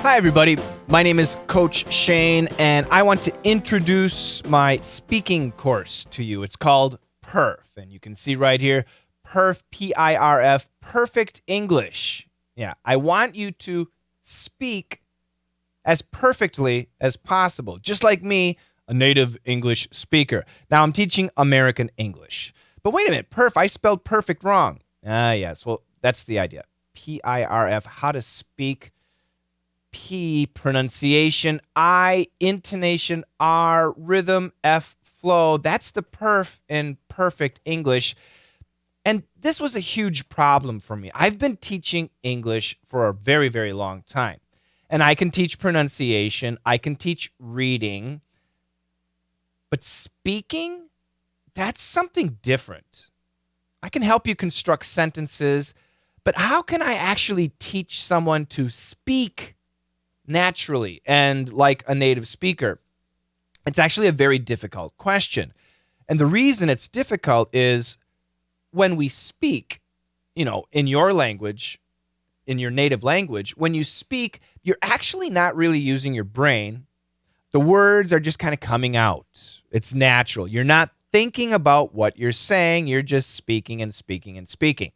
Hi, everybody. My name is Coach Shane, and I want to introduce my speaking course to you. It's called PIRF, and you can see right here, PIRF, P-I-R-F, Perfect English. Yeah, I want you to speak as perfectly as possible, just like me, a native English speaker. Now, I'm teaching American English. But wait a minute, PIRF, I spelled perfect wrong. Yes, well, that's the idea. P-I-R-F, how to speak. P, pronunciation. I, intonation. R, rhythm. F, flow. That's the PIRF in perfect English. And this was a huge problem for me. I've been teaching English for a very, very long time. And I can teach pronunciation. I can teach reading. But speaking, that's something different. I can help you construct sentences, but how can I actually teach someone to speak naturally and like a native speaker? It's actually a very difficult question. And the reason it's difficult is when we speak, in your language, in your native language, when you speak, you're actually not really using your brain. The words are just kind of coming out. It's natural. You're not thinking about what you're saying. You're just speaking and speaking and speaking.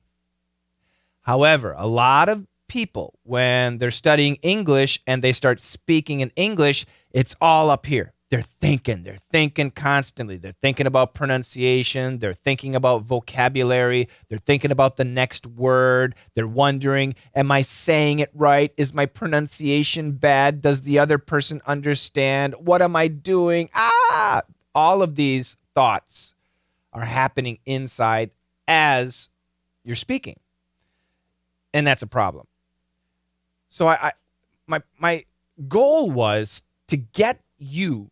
However, a lot of people, when they're studying English and they start speaking in English, it's all up here. They're thinking constantly. They're thinking about pronunciation. They're thinking about vocabulary. They're thinking about the next word. They're wondering, am I saying it right? Is my pronunciation bad? Does the other person understand? What am I doing? All of these thoughts are happening inside as you're speaking. And that's a problem. So my goal was to get you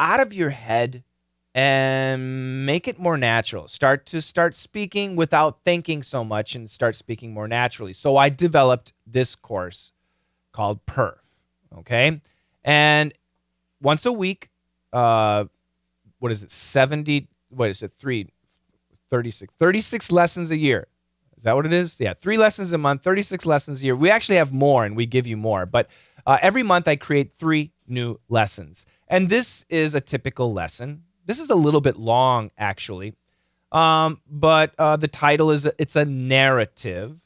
out of your head and make it more natural. Start speaking without thinking so much and start speaking more naturally. So I developed this course called PIRF, okay? And once a week, 36 lessons a year. Is that what it is? Yeah, 3 lessons a month, 36 lessons a year. We actually have more, and we give you more. But every month I create 3 new lessons. And this is a typical lesson. This is a little bit long, actually. But the title is, it's a narrative.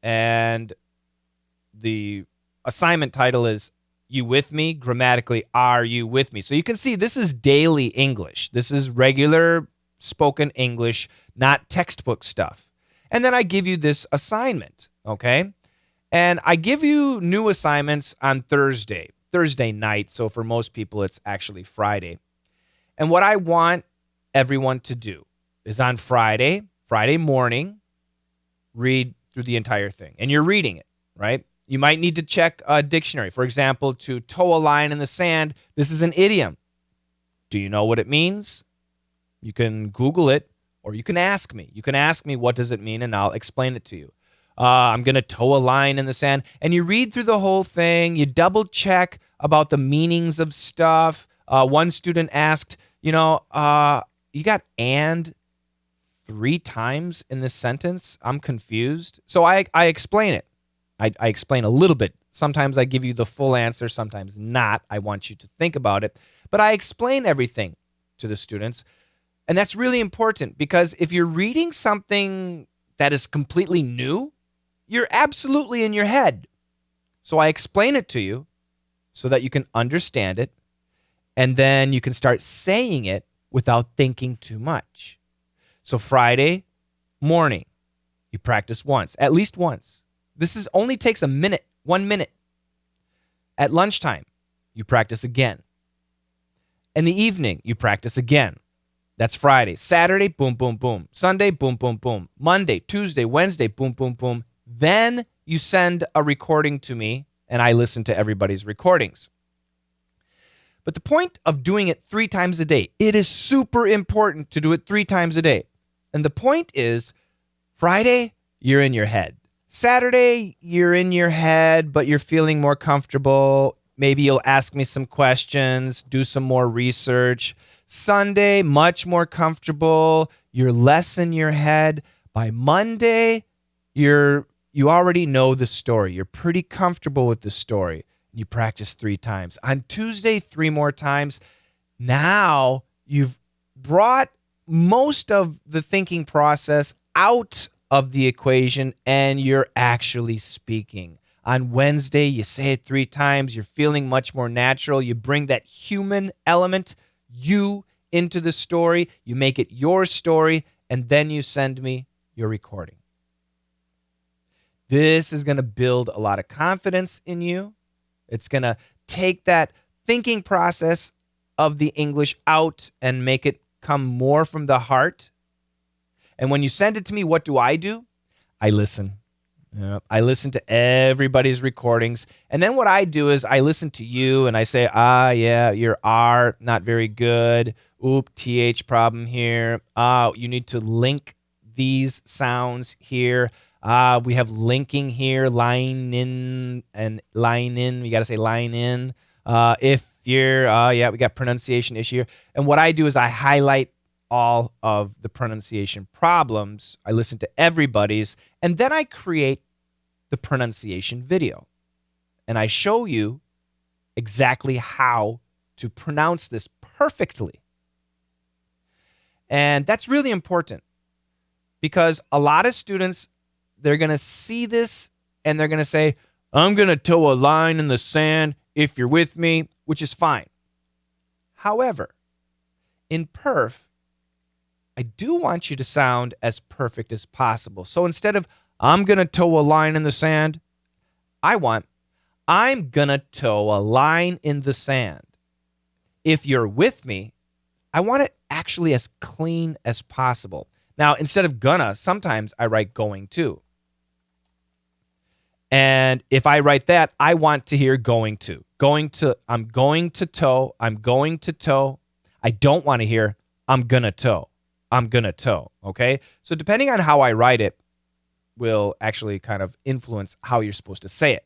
And the assignment title is, You With Me? Grammatically, Are You With Me? So you can see this is daily English. This is regular spoken English, not textbook stuff. And then I give you this assignment, okay? And I give you new assignments on Thursday night. So for most people, it's actually Friday. And what I want everyone to do is on Friday morning, read through the entire thing. And you're reading it, right? You might need to check a dictionary. For example, to toe a line in the sand, this is an idiom. Do you know what it means? You can Google it. Or you can ask me. You can ask me, what does it mean? And I'll explain it to you. I'm going to toe a line in the sand. And you read through the whole thing. You double check about the meanings of stuff. One student asked, you got and 3 times in this sentence? I'm confused. So I explain it. I explain a little bit. Sometimes I give you the full answer, sometimes not. I want you to think about it. But I explain everything to the students. And that's really important because if you're reading something that is completely new, you're absolutely in your head. So I explain it to you so that you can understand it, and then you can start saying it without thinking too much. So Friday morning, you practice once, at least once. This only takes 1 minute. At lunchtime, you practice again. In the evening, you practice again. That's Friday. Saturday, boom, boom, boom. Sunday, boom, boom, boom. Monday, Tuesday, Wednesday, boom, boom, boom. Then you send a recording to me, and I listen to everybody's recordings. But the point of doing it 3 times a day, it is super important to do it 3 times a day. And the point is, Friday, you're in your head. Saturday, you're in your head, but you're feeling more comfortable. Maybe you'll ask me some questions, do some more research. Sunday, much more comfortable. You're less in your head. By Monday, you already know the story. You're pretty comfortable with the story. You practice 3 times. On Tuesday, 3 more times. Now you've brought most of the thinking process out of the equation and you're actually speaking. On Wednesday, you say it 3 times. You're feeling much more natural. You bring that human element, you, into the story. You make it your story, and then you send me your recording. This is going to build a lot of confidence in you. It's going to take that thinking process of the English out and make it come more from the heart. And when you send it to me, what do? I listen. I listen to everybody's recordings. And then what I do is I listen to you and I say, yeah, your R, not very good. Oop, TH problem here. You need to link these sounds here. We have linking here, line in and line in. We got to say line in. If you're, we got pronunciation issue here. And what I do is I highlight all of the pronunciation problems. I listen to everybody's, and then I create the pronunciation video. And I show you exactly how to pronounce this perfectly. And that's really important because a lot of students, they're going to see this and they're going to say, I'm going to toe a line in the sand if you're with me, which is fine. However, in PIRF, I do want you to sound as perfect as possible. So instead of I'm going to toe a line in the sand, I'm going to toe a line in the sand. If you're with me, I want it actually as clean as possible. Now, instead of gonna, sometimes I write going to. And if I write that, I want to hear going to. I'm going to toe. I don't want to hear I'm going to toe. Okay? So depending on how I write it will actually kind of influence how you're supposed to say it.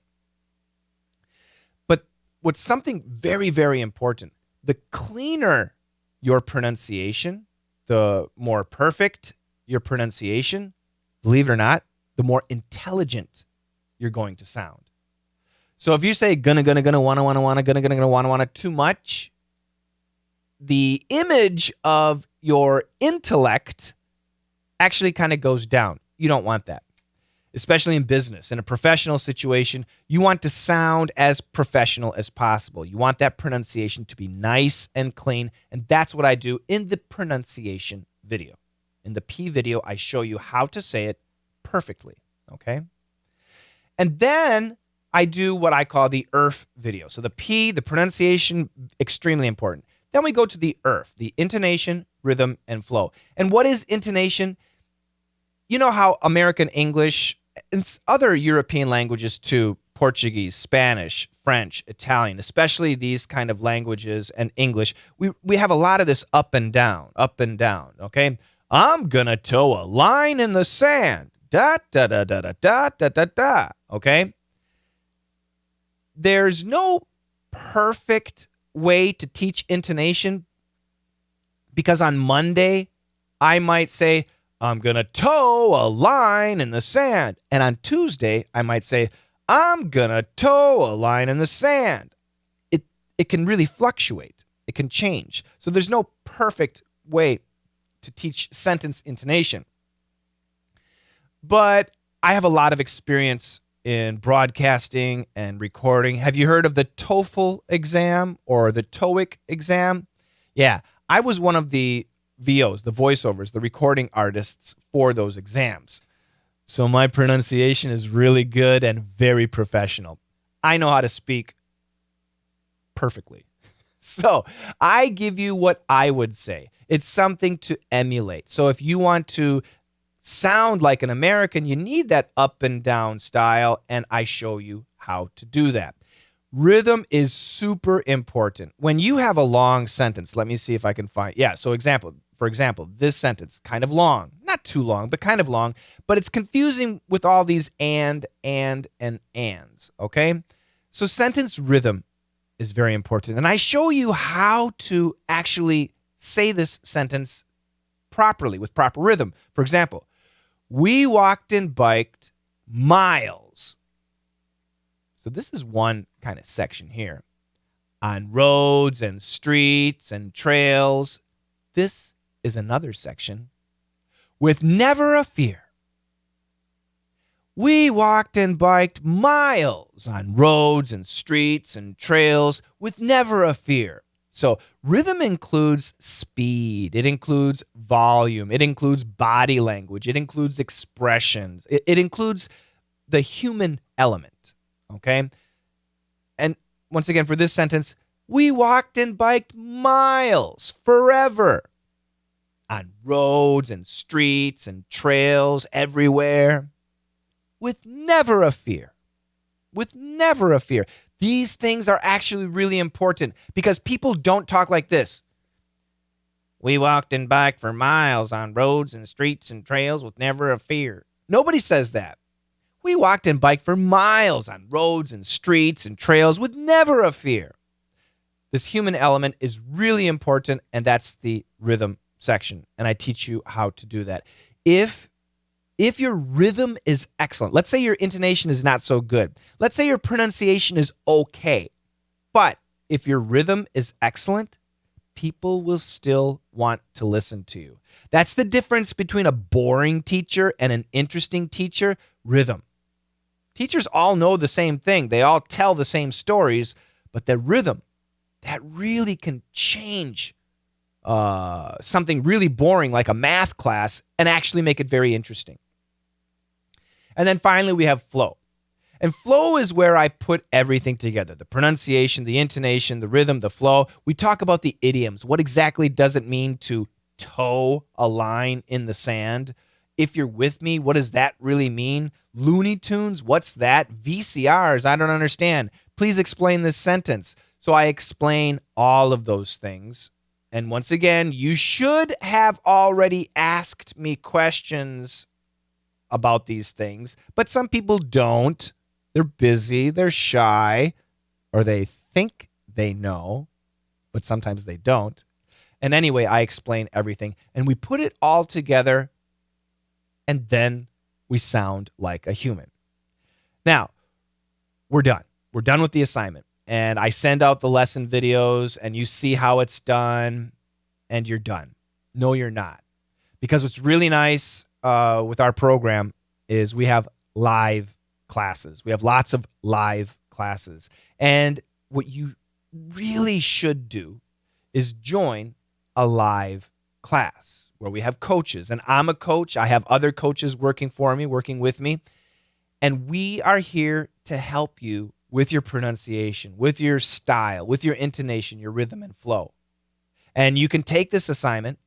But what's something very, very important, the cleaner your pronunciation, the more perfect your pronunciation, believe it or not, the more intelligent you're going to sound. So if you say gonna, wanna too much, the image of your intellect actually kind of goes down. You don't want that. Especially in business. In a professional situation, you want to sound as professional as possible. You want that pronunciation to be nice and clean, and that's what I do in the pronunciation video. In the P video, I show you how to say it perfectly, okay? And then I do what I call the IRF video. So the P, the pronunciation, extremely important. Then we go to the IRF, the intonation, rhythm, and flow. And what is intonation? You know how American English and other European languages too, Portuguese, Spanish, French, Italian, especially these kind of languages and English, we have a lot of this up and down, okay? I'm gonna toe a line in the sand, da, da, da, da, da, da, da, da, da, okay? There's no perfect way to teach intonation because on Monday, I might say, I'm going to toe a line in the sand. And on Tuesday, I might say, I'm going to toe a line in the sand. It can really fluctuate. It can change. So there's no perfect way to teach sentence intonation. But I have a lot of experience in broadcasting and recording. Have you heard of the TOEFL exam or the TOEIC exam? Yeah, I was one of the VOs, the voiceovers, the recording artists for those exams. So my pronunciation is really good and very professional. I know how to speak perfectly. So I give you what I would say. It's something to emulate. So if you want to sound like an American, you need that up and down style, and I show you how to do that. Rhythm is super important. When you have a long sentence, let me see if I can find, for example, this sentence, kind of long, not too long, but kind of long, but it's confusing with all these and ands, okay? So sentence rhythm is very important. And I show you how to actually say this sentence properly with proper rhythm. For example, we walked and biked miles. So this is one kind of section here. On roads and streets and trails. This is another section. With never a fear. We walked and biked miles on roads and streets and trails with never a fear. So rhythm includes speed. It includes volume. It includes body language. It includes expressions. It includes the human element, okay? And once again, for this sentence, we walked and biked miles forever on roads and streets and trails everywhere with never a fear. With never a fear. These things are actually really important because people don't talk like this. We walked and biked for miles on roads and streets and trails with never a fear. Nobody says that. We walked and biked for miles on roads and streets and trails with never a fear. This human element is really important, and that's the rhythm section, and I teach you how to do that. If your rhythm is excellent, let's say your intonation is not so good. Let's say your pronunciation is okay. But if your rhythm is excellent, people will still want to listen to you. That's the difference between a boring teacher and an interesting teacher. Rhythm. Teachers all know the same thing. They all tell the same stories, but the rhythm, that really can change something really boring like a math class and actually make it very interesting. And then finally, we have flow. And flow is where I put everything together. The pronunciation, the intonation, the rhythm, the flow. We talk about the idioms. What exactly does it mean to toe a line in the sand? If you're with me, what does that really mean? Looney Tunes, what's that? VCRs, I don't understand. Please explain this sentence. So I explain all of those things. And once again, you should have already asked me questions about these things, but some people don't. They're busy, they're shy, or they think they know, but sometimes they don't. And anyway, I explain everything, and we put it all together, and then we sound like a human. Now, we're done. We're done with the assignment, and I send out the lesson videos, and you see how it's done, and you're done. No, you're not. Because what's really nice with our program is we have live classes. We have lots of live classes. And what you really should do is join a live class where we have coaches. And I'm a coach. I have other coaches working for me, working with me. And we are here to help you with your pronunciation, with your style, with your intonation, your rhythm and flow. And you can take this assignment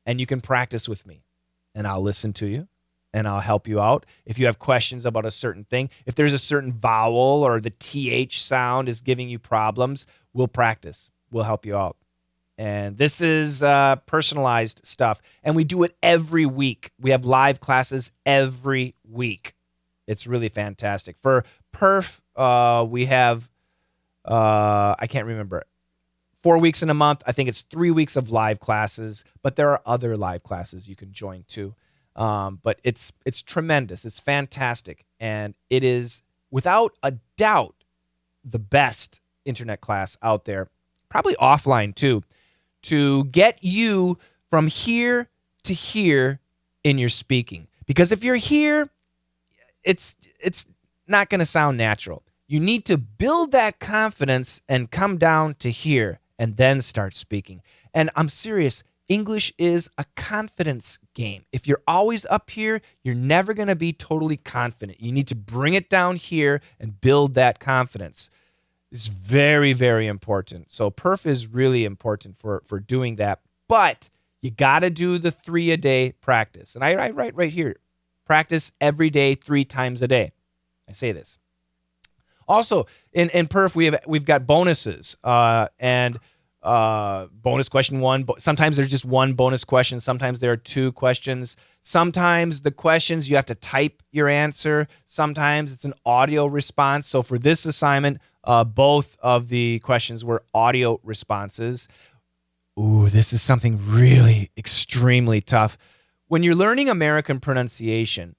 and you can practice with me. And I'll listen to you and I'll help you out. If you have questions about a certain thing, if there's a certain vowel or the TH sound is giving you problems, we'll practice. We'll help you out. And this is personalized stuff. And we do it every week. We have live classes every week. It's really fantastic. For PIRF, we have, I can't remember, 4 weeks in a month. I think it's 3 weeks of live classes, but there are other live classes you can join too. But it's tremendous. It's fantastic. And it is, without a doubt, the best internet class out there, probably offline too, to get you from here to here in your speaking. Because if you're here, it's not going to sound natural. You need to build that confidence and come down to here and then start speaking. And I'm serious, English is a confidence game. If you're always up here, you're never going to be totally confident. You need to bring it down here and build that confidence. It's very, very important. So PIRF is really important for doing that. But you got to do the 3-a-day practice. And I write right here, practice every day, 3 times a day. I say this. Also, in PIRF, we've got bonuses and bonus question 1. Sometimes there's just 1 bonus question. Sometimes there are 2 questions. Sometimes the questions you have to type your answer. Sometimes it's an audio response. So for this assignment, both of the questions were audio responses. Ooh, this is something really extremely tough. When you're learning American pronunciation,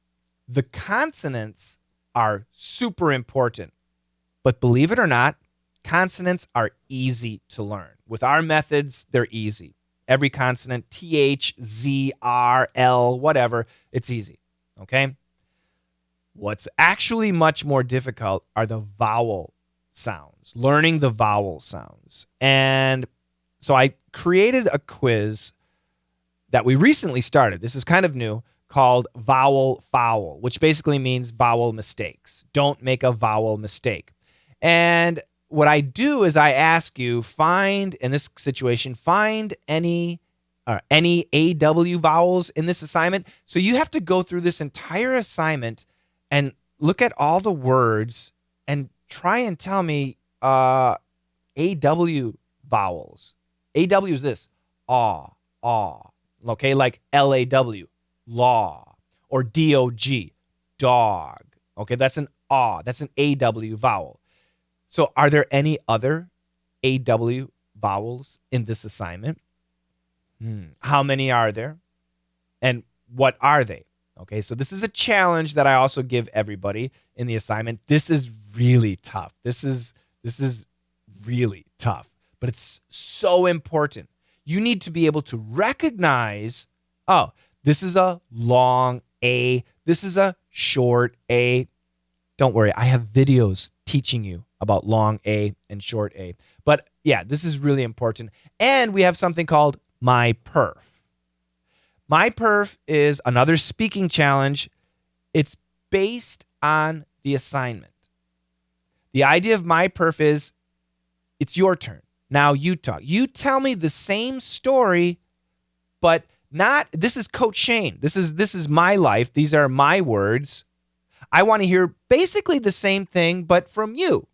the consonants are super important. But believe it or not, consonants are easy to learn. With our methods, they're easy. Every consonant, TH, Z, R, L, whatever, it's easy. Okay? What's actually much more difficult are the vowel sounds, learning the vowel sounds. And so I created a quiz that we recently started. This is kind of new, called Vowel Foul, which basically means vowel mistakes. Don't make a vowel mistake. And what I do is I ask you, in this situation, find any AW vowels in this assignment. So you have to go through this entire assignment and look at all the words and try and tell me AW vowels. AW is this, aw, okay, like LAW, law, or DOG, dog. Okay, that's an aw, that's an AW vowel. So are there any other AW vowels in this assignment? How many are there? And what are they? Okay, so this is a challenge that I also give everybody in the assignment. This is really tough. This is really tough, but it's so important. You need to be able to recognize, oh, this is a long A, this is a short A. Don't worry, I have videos teaching you about long A and short A. But yeah, this is really important. And we have something called My PIRF. My PIRF is another speaking challenge. It's based on the assignment. The idea of My PIRF is it's your turn. Now you talk. You tell me the same story, but not, this is Coach Shane. This is my life. These are my words. I want to hear basically the same thing, but from you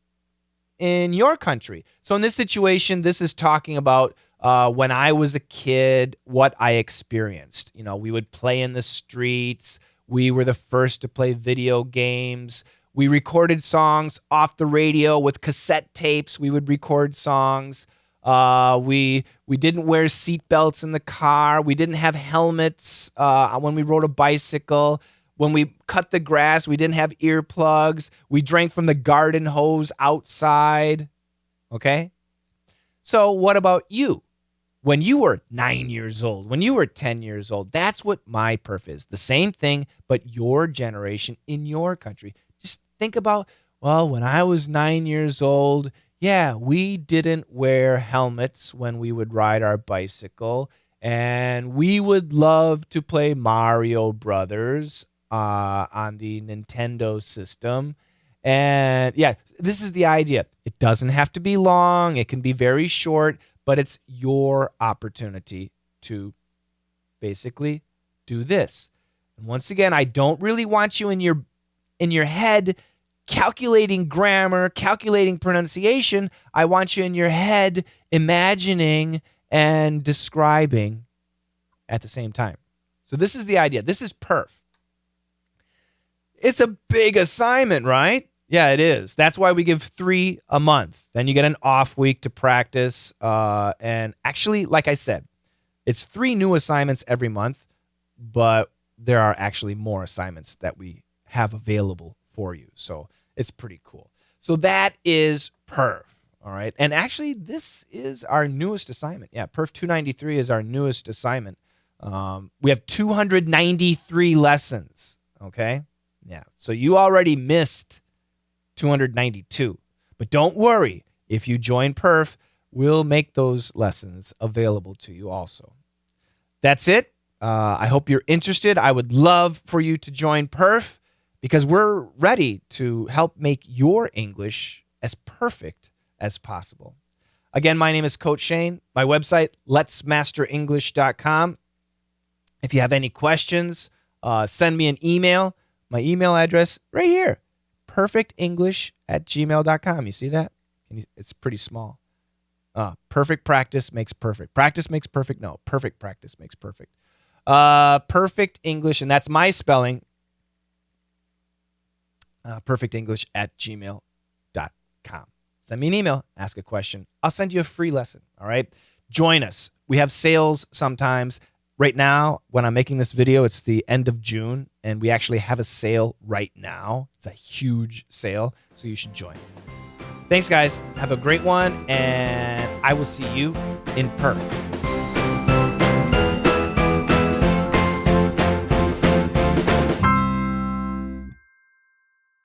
in your country. So in this situation, this is talking about when I was a kid, what I experienced. You know, we would play in the streets. We were the first to play video games. We recorded songs off the radio with cassette tapes. We would record songs. We didn't wear seatbelts in the car. We didn't have helmets when we rode a bicycle. When we cut the grass, we didn't have earplugs. We drank from the garden hose outside. Okay? So what about you? When you were 9 years old, when you were 10 years old, that's what My PIRF is. The same thing, but your generation in your country. Just think about, well, when I was 9 years old, yeah, we didn't wear helmets when we would ride our bicycle, and we would love to play Mario Brothers on the Nintendo system. And yeah, this is the idea. It doesn't have to be long. It can be very short, but it's your opportunity to basically do this. And once again, I don't really want you in your head calculating grammar, calculating pronunciation. I want you in your head imagining and describing at the same time. So this is the idea. This is PIRF. It's a big assignment, right? Yeah, it is. That's why we give 3 a month. Then you get an off week to practice. And actually, like I said, it's 3 new assignments every month, but there are actually more assignments that we have available for you. So it's pretty cool. So that is PIRF. All right. And actually, this is our newest assignment. Yeah, PIRF 293 is our newest assignment. We have 293 lessons. Okay. Yeah. So you already missed 292. But don't worry. If you join PIRF, we'll make those lessons available to you also. That's it. I hope you're interested. I would love for you to join PIRF because we're ready to help make your English as perfect as possible. Again, my name is Coach Shane. My website, letsmasterenglish.com. If you have any questions, send me an email. My email address right here, perfectenglish@gmail.com. You see that? It's pretty small. Perfect practice makes perfect. Practice makes perfect? No, perfect practice makes perfect. Perfect English, and that's my spelling. perfectenglish@gmail.com. Send me an email, ask a question. I'll send you a free lesson, all right? Join us. We have sales sometimes. Right now, when I'm making this video, it's the end of June, and we actually have a sale right now. It's a huge sale, so you should join. Thanks, guys. Have a great one, and I will see you in PIRF.